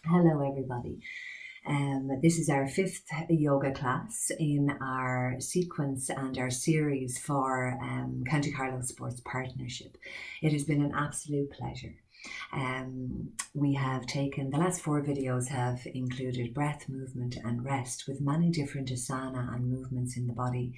Hello, everybody. This is our fifth yoga class in our sequence and our series for County Carlow Sports Partnership. It has been an absolute pleasure. We have taken, the last four videos have included breath, movement and rest with many different asana and movements in the body.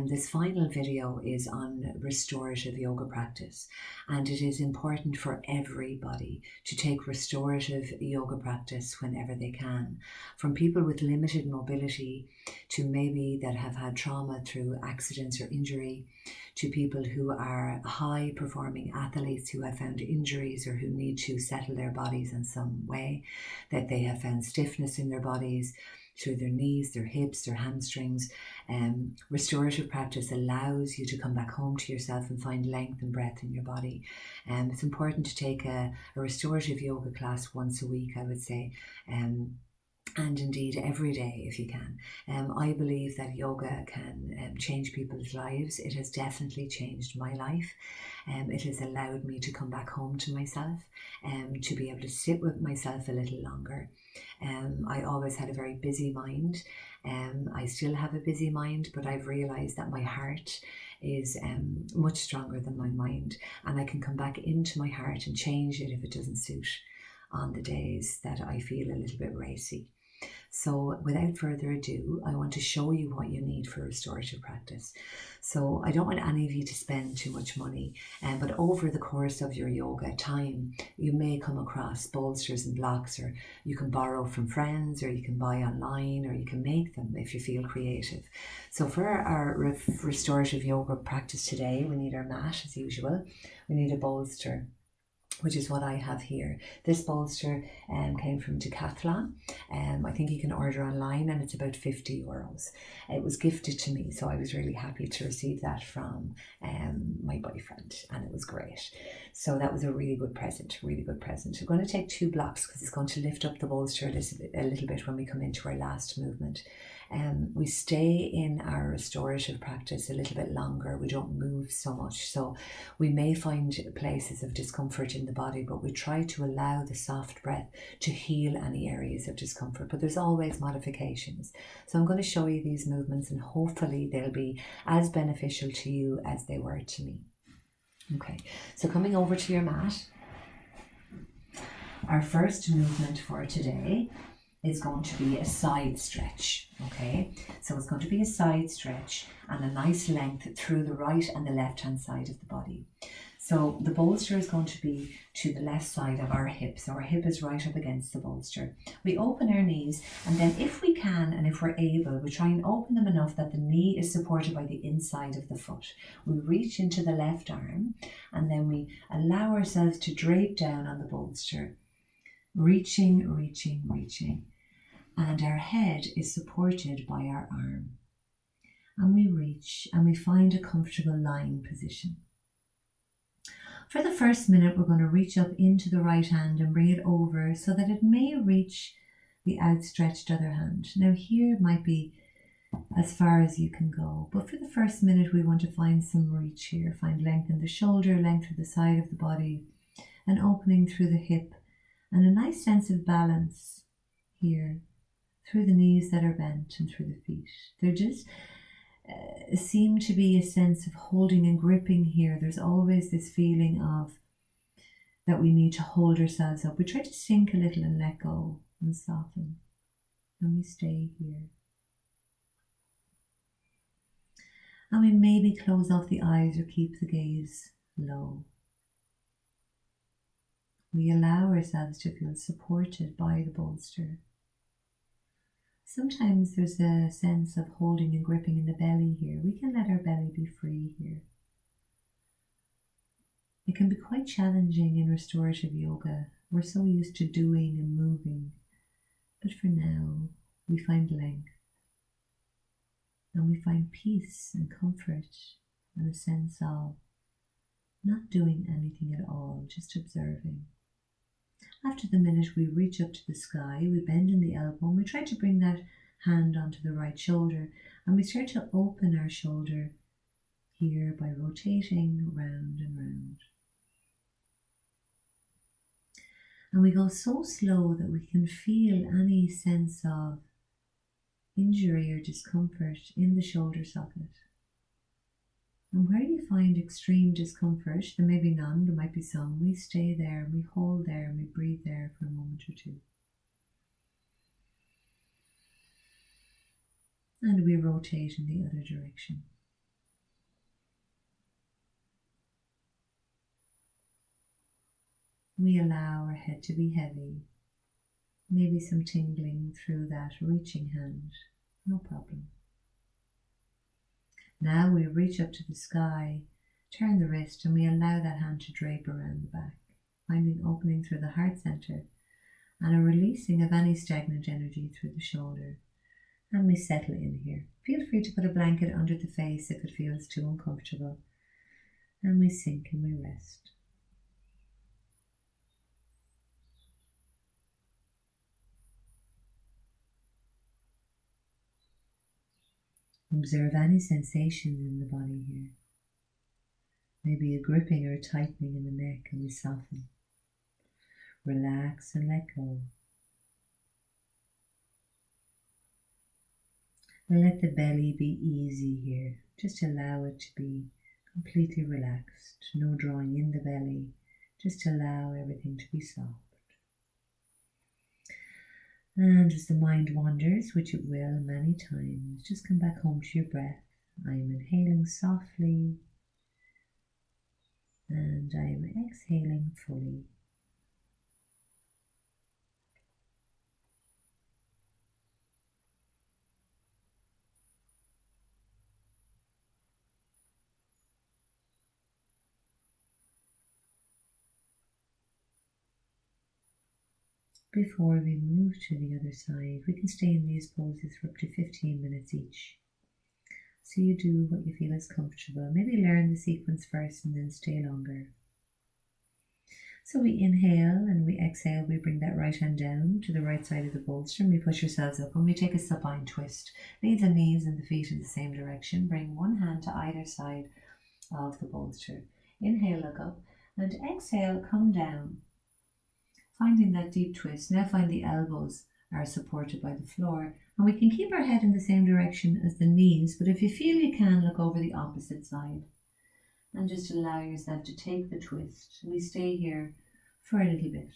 This final video is on restorative yoga practice, and it is important for everybody to take restorative yoga practice whenever they can. From people with limited mobility to maybe that have had trauma through accidents or injury, to people who are high performing athletes who have found injuries or who need to settle their bodies in some way, that they have found stiffness in their bodies through their knees, their hips, their hamstrings. Restorative practice allows you to come back home to yourself and find length and breadth in your body. It's important to take a restorative yoga class once a week, I would say. And indeed every day if you can. I believe that yoga can change people's lives. It has definitely changed my life. It has allowed me to come back home to myself, to be able to sit with myself a little longer. I always had a very busy mind. I still have a busy mind, but I've realised that my heart is much stronger than my mind, and I can come back into my heart and change it if it doesn't suit on the days that I feel a little bit racy. So without further ado, I want to show you what you need for restorative practice. So I don't want any of you to spend too much money, but over the course of your yoga time, you may come across bolsters and blocks, or you can borrow from friends, or you can buy online, or you can make them if you feel creative. So for our restorative yoga practice today, we need our mat as usual. We need a bolster, which is what I have here. This bolster came from Decathlon. I think you can order online and it's about €50. It was gifted to me, so I was really happy to receive that from my boyfriend, and it was great. So that was a really good present, really good present. We're going to take 2 blocks because it's going to lift up the bolster a little bit when we come into our last movement. We stay in our restorative practice a little bit longer. We don't move so much, so we may find places of discomfort in the body, but we try to allow the soft breath to heal any areas of discomfort, but there's always modifications. So I'm going to show you these movements, and hopefully they'll be as beneficial to you as they were to me. Okay, so coming over to your mat, our first movement for today is going to be a side stretch. Okay, so it's going to be a side stretch and a nice length through the right and the left hand side of the body. So the bolster is going to be to the left side of our hip, so our hip is right up against the bolster. We open our knees, and then if we can and if we're able, we try and open them enough that the knee is supported by the inside of the foot. We reach into the left arm, and then we allow ourselves to drape down on the bolster, reaching, and our head is supported by our arm. And we reach and we find a comfortable lying position. For the first minute, we're going to reach up into the right hand and bring it over so that it may reach the outstretched other hand. Now here it might be as far as you can go, but for the first minute we want to find some reach here. Find length in the shoulder, length through the side of the body, an opening through the hip, and a nice sense of balance here through the knees that are bent and through the feet. There just seem to be a sense of holding and gripping here. There's always this feeling of that we need to hold ourselves up. We try to sink a little and let go and soften, and we stay here. And we maybe close off the eyes or keep the gaze low. We allow ourselves to feel supported by the bolster. Sometimes there's a sense of holding and gripping in the belly here. We can let our belly be free here. It can be quite challenging in restorative yoga. We're so used to doing and moving. But for now, we find length. And we find peace and comfort and a sense of not doing anything at all, just observing. After the minute, we reach up to the sky, we bend in the elbow, and we try to bring that hand onto the right shoulder, and we start to open our shoulder here by rotating round and round. And we go so slow that we can feel any sense of injury or discomfort in the shoulder socket. And where you find extreme discomfort, there may be none, there might be some, we stay there, we hold there, and we breathe there for a moment or two. And we rotate in the other direction. We allow our head to be heavy, maybe some tingling through that reaching hand, no problem. Now we reach up to the sky, turn the wrist, and we allow that hand to drape around the back, finding opening through the heart center and a releasing of any stagnant energy through the shoulder. And we settle in here. Feel free to put a blanket under the face if it feels too uncomfortable. And we sink and we rest. Observe any sensations in the body here. Maybe a gripping or a tightening in the neck, and we soften. Relax and let go. And let the belly be easy here. Just allow it to be completely relaxed. No drawing in the belly. Just allow everything to be soft. And as the mind wanders, which it will many times, just come back home to your breath. I am inhaling softly and I am exhaling fully. Before we move to the other side, we can stay in these poses for up to 15 minutes each. So you do what you feel is comfortable. Maybe learn the sequence first and then stay longer. So we inhale and we exhale. We bring that right hand down to the right side of the bolster and we push ourselves up and we take a supine twist. Lead the knees and the feet in the same direction. Bring one hand to either side of the bolster. Inhale, look up, and exhale, come down. Finding that deep twist. Now find the elbows are supported by the floor, and we can keep our head in the same direction as the knees, but if you feel you can, look over the opposite side and just allow yourself to take the twist. We stay here for a little bit.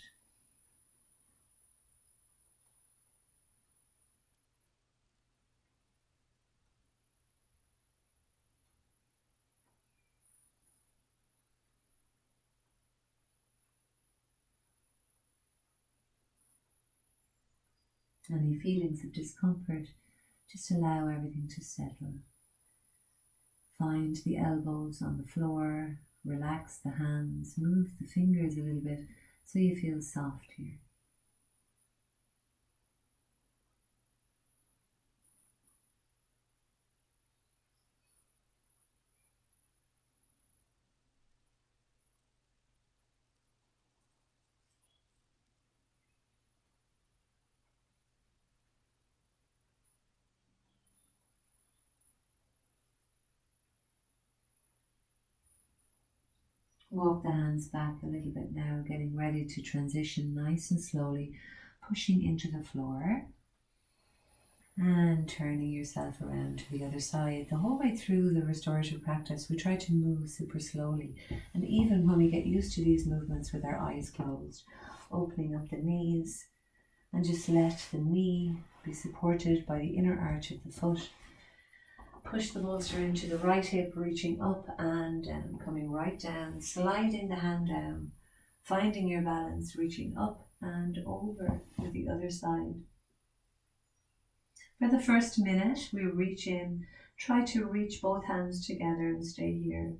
Any feelings of discomfort, just allow everything to settle. Find the elbows on the floor, relax the hands, move the fingers a little bit so you feel soft here. Walk the hands back a little bit now, getting ready to transition nice and slowly, pushing into the floor and turning yourself around to the other side. The whole way through the restorative practice, we try to move super slowly. And even when we get used to these movements with our eyes closed, opening up the knees and just let the knee be supported by the inner arch of the foot. Push the bolster into the right hip, reaching up and down, coming right down, sliding the hand down, finding your balance, reaching up and over to the other side. For the first minute, we reach in, try to reach both hands together and stay here.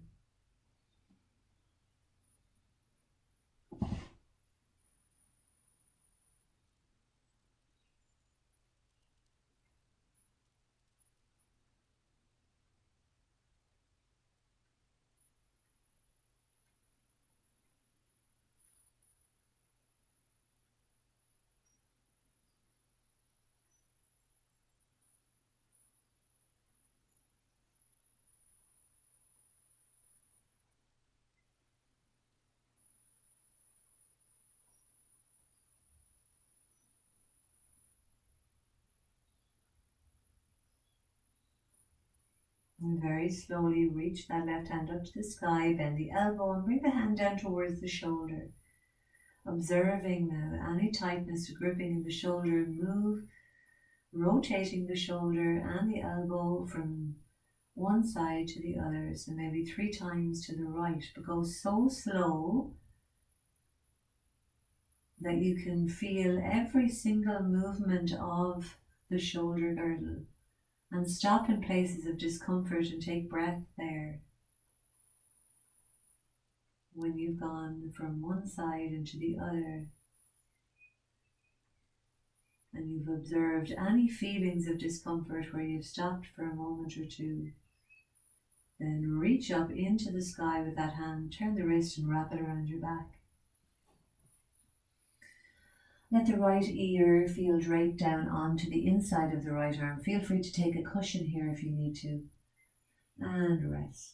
And very slowly reach that left hand up to the sky, bend the elbow and bring the hand down towards the shoulder. Observing now any tightness or gripping in the shoulder, move, rotating the shoulder and the elbow from one side to the other, so maybe 3 times to the right, but go so slow that you can feel every single movement of the shoulder girdle, and stop in places of discomfort and take breath there when you've gone from one side into the other and you've observed any feelings of discomfort where you've stopped for a moment or two. Then reach up into the sky with that hand, turn the wrist and wrap it around your back. Let the right ear feel draped down onto the inside of the right arm. Feel free to take a cushion here if you need to. And rest.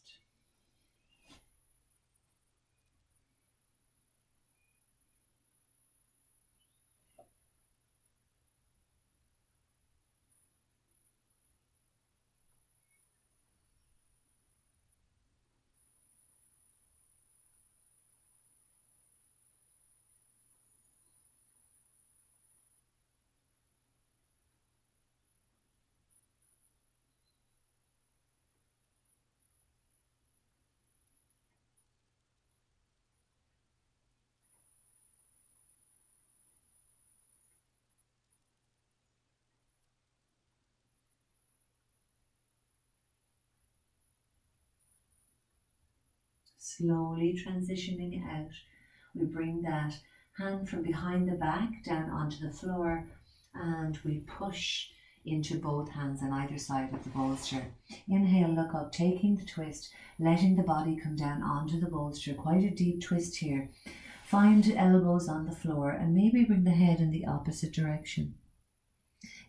Slowly transitioning out, we bring that hand from behind the back down onto the floor and we push into both hands on either side of the bolster. Inhale, look up, taking the twist, letting the body come down onto the bolster. Quite a deep twist here. Find elbows on the floor and maybe bring the head in the opposite direction.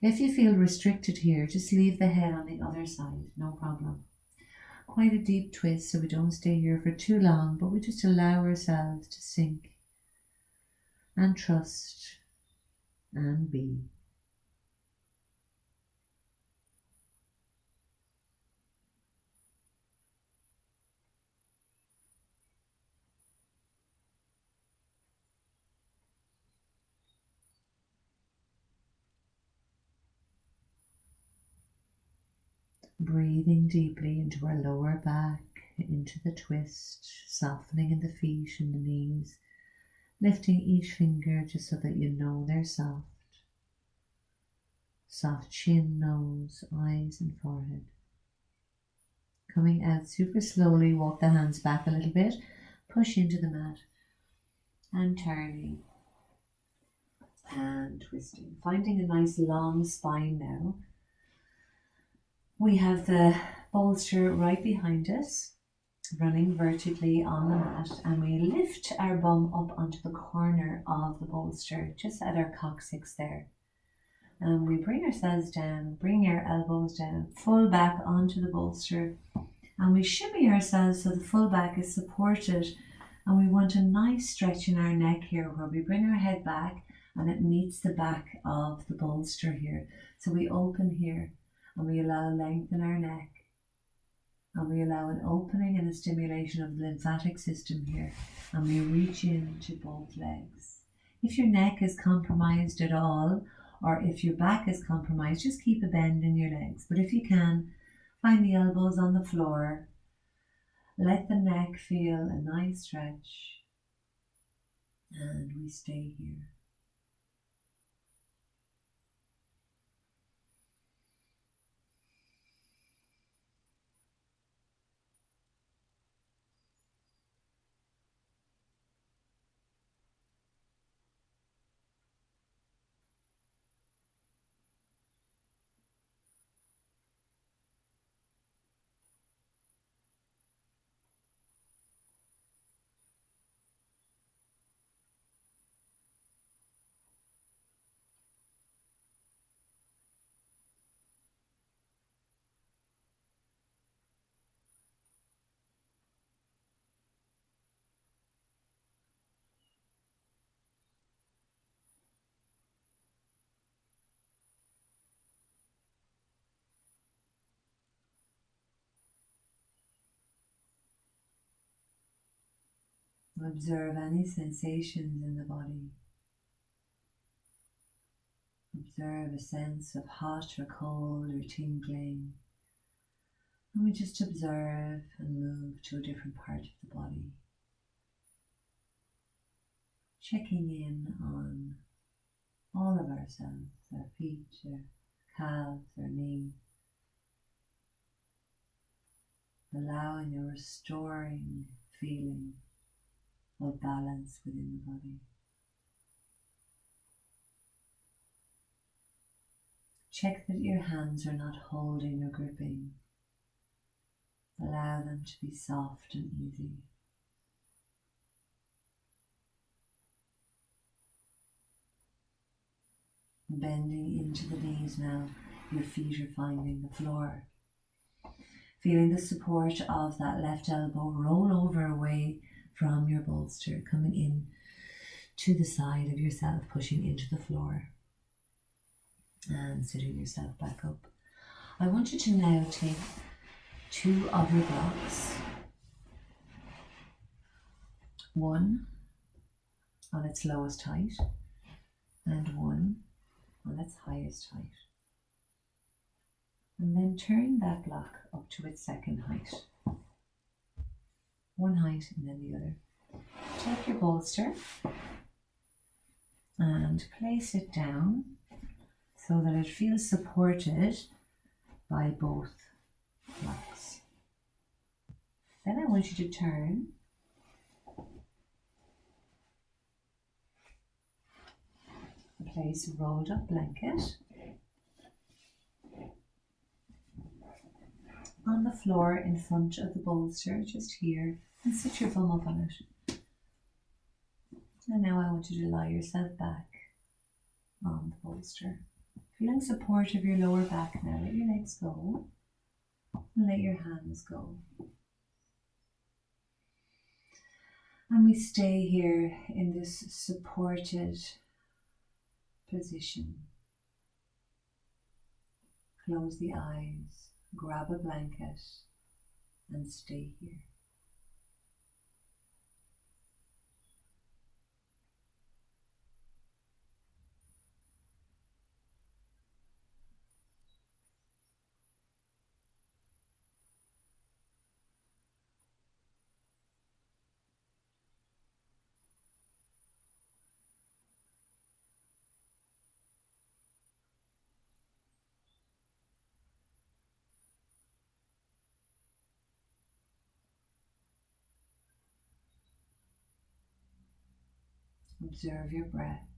If you feel restricted here, just leave the head on the other side, no problem. Quite a deep twist, so we don't stay here for too long, but we just allow ourselves to sink and trust and be. Breathing deeply into our lower back, into the twist, softening in the feet and the knees, lifting each finger just so that you know they're soft. Soft chin, nose, eyes and forehead. Coming out super slowly, walk the hands back a little bit, push into the mat and turning and twisting. Finding a nice long spine now. We have the bolster right behind us, running vertically on the mat, and we lift our bum up onto the corner of the bolster, just at our coccyx there. And we bring ourselves down, bring our elbows down, full back onto the bolster, and we shimmy ourselves so the full back is supported, and we want a nice stretch in our neck here where we bring our head back and it meets the back of the bolster here. So we open here and we allow length in our neck, and we allow an opening and a stimulation of the lymphatic system here, and we reach into both legs. If your neck is compromised at all, or if your back is compromised, just keep a bend in your legs. But if you can, find the elbows on the floor, let the neck feel a nice stretch, and we stay here. Observe any sensations in the body. Observe a sense of hot or cold or tingling. And we just observe and move to a different part of the body. Checking in on all of ourselves, our feet, our calves, our knees. Allowing a restoring feeling of balance within the body. Check that your hands are not holding or gripping. Allow them to be soft and easy. Bending into the knees now, your feet are finding the floor. Feeling the support of that left elbow roll over away from your bolster, coming in to the side of yourself, pushing into the floor. And sitting yourself back up. I want you to now take two of your blocks. One on its lowest height and one on its highest height. And then turn that block up to its second height. One height and then the other. Take your bolster and place it down so that it feels supported by both blocks. Then I want you to turn and place a rolled up blanket on the floor in front of the bolster, just here, and sit your bum up on it. And now I want you to lie yourself back on the bolster. Feeling support of your lower back now. Let your legs go and let your hands go. And we stay here in this supported position. Close the eyes, grab a blanket and stay here. Observe your breath.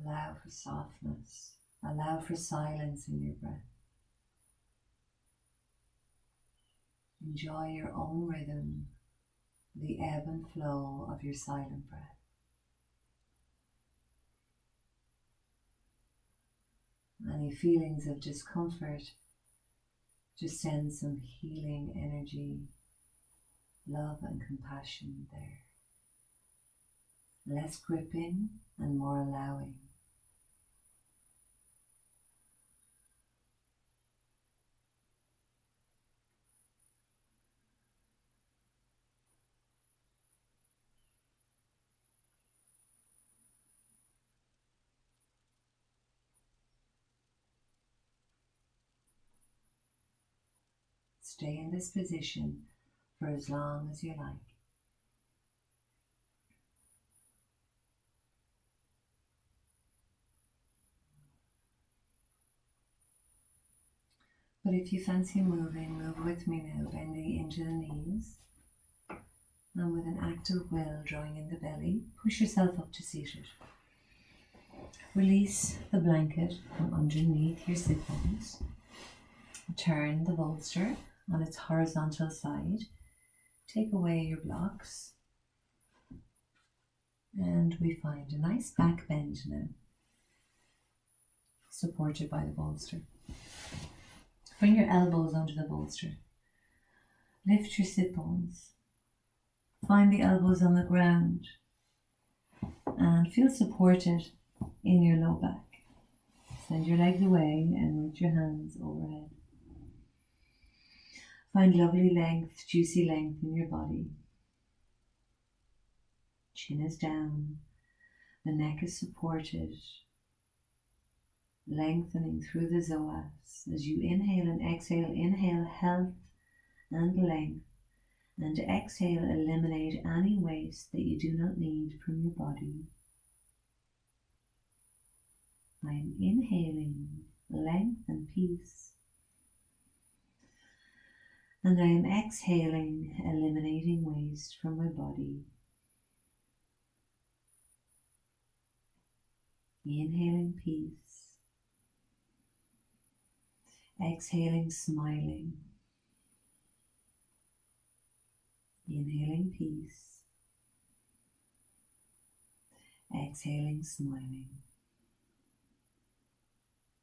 Allow for softness. Allow for silence in your breath. Enjoy your own rhythm, the ebb and flow of your silent breath. Any feelings of discomfort, just send some healing energy, love and compassion there. Less gripping and more allowing. Stay in this position for as long as you like. But if you fancy moving, move with me now, bending into the knees. And with an act of will, drawing in the belly, push yourself up to seated. Release the blanket from underneath your sit bones. Turn the bolster on its horizontal side. Take away your blocks. And we find a nice back bend now, supported by the bolster. Bring your elbows onto the bolster. Lift your sit bones. Find the elbows on the ground and feel supported in your low back. Send your legs away and root your hands overhead. Find lovely length, juicy length in your body. Chin is down, the neck is supported, lengthening through the psoas. As you inhale and exhale, inhale health and length, and exhale, eliminate any waste that you do not need from your body. I am inhaling length and peace, and I am exhaling, eliminating waste from my body. Inhaling peace, exhaling smiling, inhaling peace, exhaling smiling.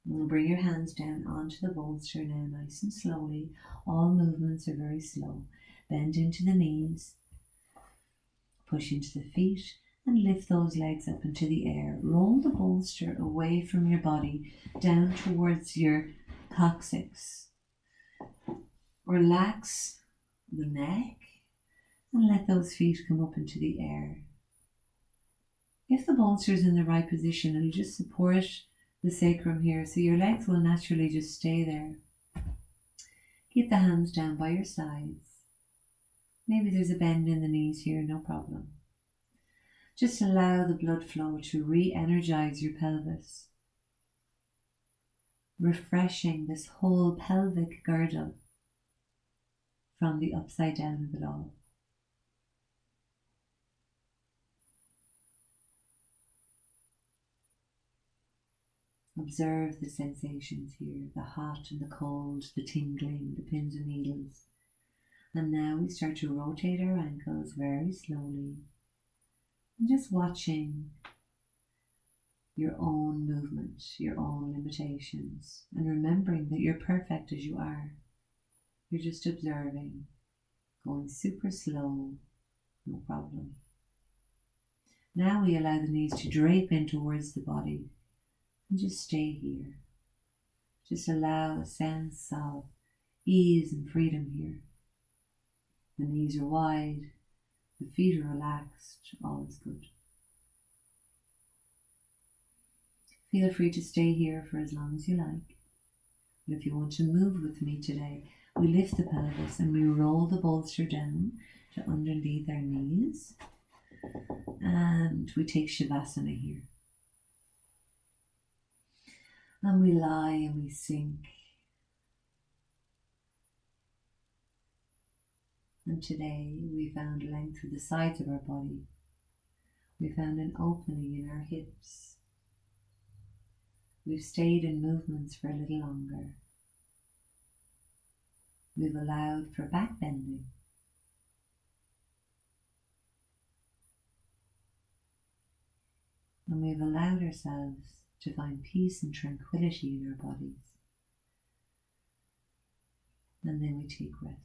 And bring your hands down onto the bolster now, nice and slowly. All movements are very slow. Bend into the knees, push into the feet, and lift those legs up into the air. Roll the bolster away from your body, down towards your coccyx. Relax the neck and let those feet come up into the air. If the bolster is in the right position, it'll just support the sacrum here, so your legs will naturally just stay there. Keep the hands down by your sides. Maybe there's a bend in the knees here, no problem. Just allow the blood flow to re-energize your pelvis, refreshing this whole pelvic girdle from the upside down of it all. Observe the sensations here, the hot and the cold, the tingling, the pins and needles. And now we start to rotate our ankles very slowly. And just watching your own movement, your own limitations, and remembering that you're perfect as you are. You're just observing, going super slow, no problem. Now we allow the knees to drape in towards the body and just stay here. Just allow a sense of ease and freedom here. The knees are wide, the feet are relaxed, all is good. Feel free to stay here for as long as you like. But if you want to move with me today, we lift the pelvis and we roll the bolster down to underneath our knees. And we take Shavasana here. And we lie and we sink. And today we found length through the sides of our body. We found an opening in our hips. We've stayed in movements for a little longer. We've allowed for back bending. And we've allowed ourselves to find peace and tranquility in our bodies. And then we take rest.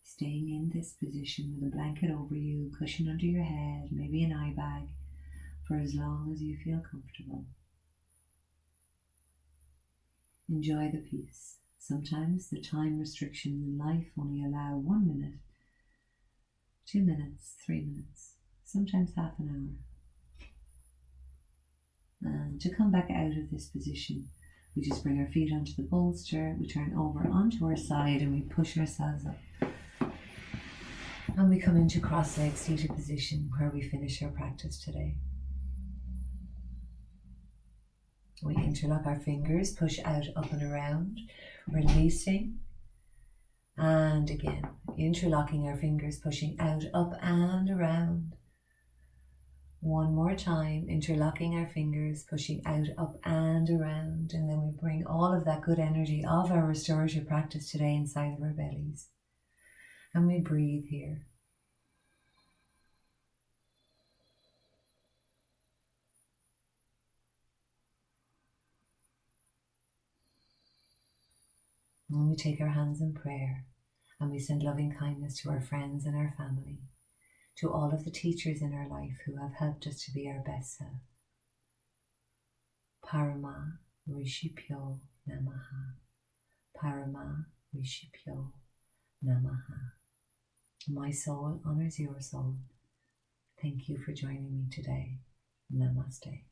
Staying in this position with a blanket over you, cushion under your head, maybe an eye bag, for as long as you feel comfortable. Enjoy the peace. Sometimes the time restrictions in life only allow 1 minute, 2 minutes, 3 minutes, sometimes half an hour. And to come back out of this position, we just bring our feet onto the bolster, we turn over onto our side and we push ourselves up. And we come into cross-legged seated position where we finish our practice today. We interlock our fingers, push out, up and around, releasing. And again, interlocking our fingers, pushing out, up and around. One more time, interlocking our fingers, pushing out, up and around. And then we bring all of that good energy of our restorative practice today inside of our bellies. And we breathe here. And we take our hands in prayer And we send loving kindness to our friends and our family, to all of the teachers in our life who have helped us to be our best self. Parama Rishipyo Namaha. Parama Rishipyo Namaha. My soul honors your soul. Thank you for joining me today. Namaste.